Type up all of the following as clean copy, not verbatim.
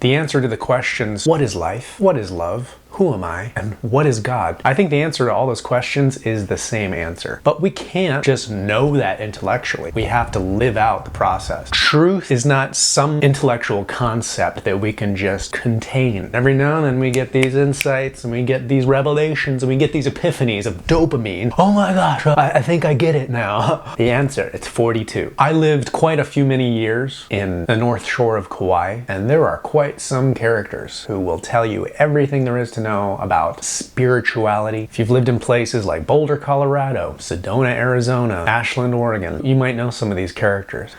The answer to the questions, what is life? What is love? Who am I? And what is God? I think the answer to all those questions is the same answer. But we can't just know that intellectually. We have to live out the process. Truth is not some intellectual concept that we can just contain. Every now and then we get these insights and we get these revelations and we get these epiphanies of dopamine. Oh my gosh, I think I get it now. The answer, it's 42. I lived quite a few many years in the North Shore of Kauai, and there are quite some characters who will tell you everything there is to know about spirituality. If you've lived in places like Boulder, Colorado, Sedona, Arizona, Ashland, Oregon, you might know some of these characters.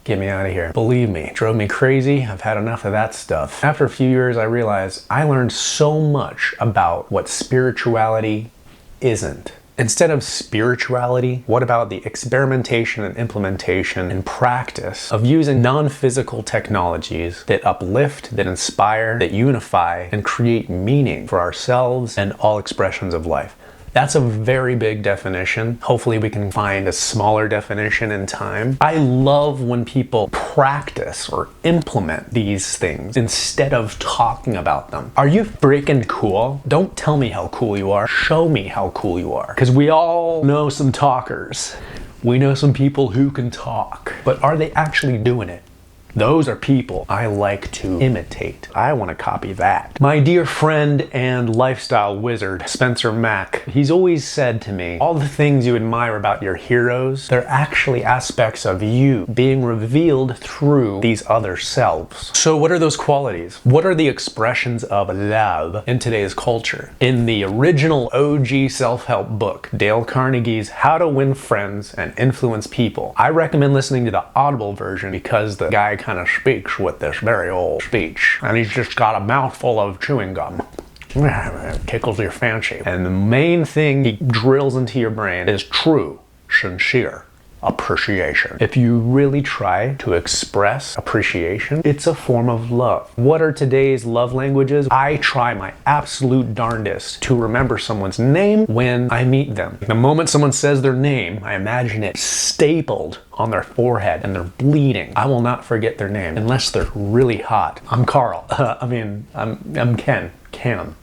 Get me out of here. Believe me, it drove me crazy. I've had enough of that stuff. After a few years, I realized I learned so much about what spirituality isn't. Instead of spirituality, what about the experimentation and implementation and practice of using non-physical technologies that uplift, that inspire, that unify, and create meaning for ourselves and all expressions of life? That's a very big definition. Hopefully we can find a smaller definition in time. I love when people practice or implement these things instead of talking about them. Are you freaking cool? Don't tell me how cool you are. Show me how cool you are. Because we all know some talkers. We know some people who can talk. But are they actually doing it? Those are people I like to imitate. I want to copy that. My dear friend and lifestyle wizard, Spencer Mack, he's always said to me, all the things you admire about your heroes, they're actually aspects of you being revealed through these other selves. So what are those qualities? What are the expressions of love in today's culture? In the original OG self-help book, Dale Carnegie's How to Win Friends and Influence People, I recommend listening to the Audible version because the guy kind of speaks with this very old speech, and he's just got a mouthful of chewing gum. It tickles your fancy. And the main thing he drills into your brain is true, sincere appreciation. If you really try to express appreciation, it's a form of love. What are today's love languages? I try my absolute darndest to remember someone's name when I meet them. The moment someone says their name, I imagine it stapled on their forehead and they're bleeding. I will not forget their name unless they're really hot. I'm Carl. I'm Ken. Cam.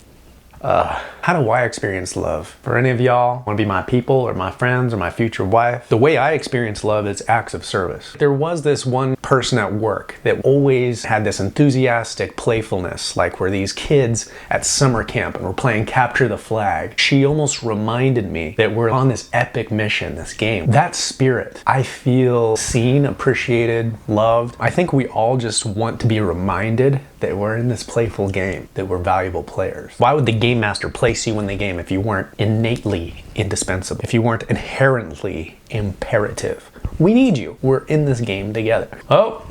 How do I experience love? For any of y'all want to be my people or my friends or my future wife, the way I experience love is acts of service. There was this one person at work that always had this enthusiastic playfulness, like where these kids at summer camp and were playing capture the flag. She almost reminded me that we're on this epic mission, this game. That spirit, I feel seen, appreciated, loved. I think we all just want to be reminded that we're in this playful game, that we're valuable players. Why would the game master place you in the game if you weren't innately indispensable, if you weren't inherently imperative? We need you. We're in this game together. Oh,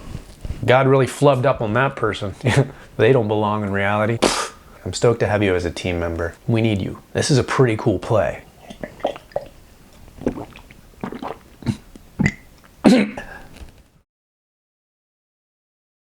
God really flubbed up on that person. They don't belong in reality. I'm stoked to have you as a team member. We need you. This is a pretty cool play.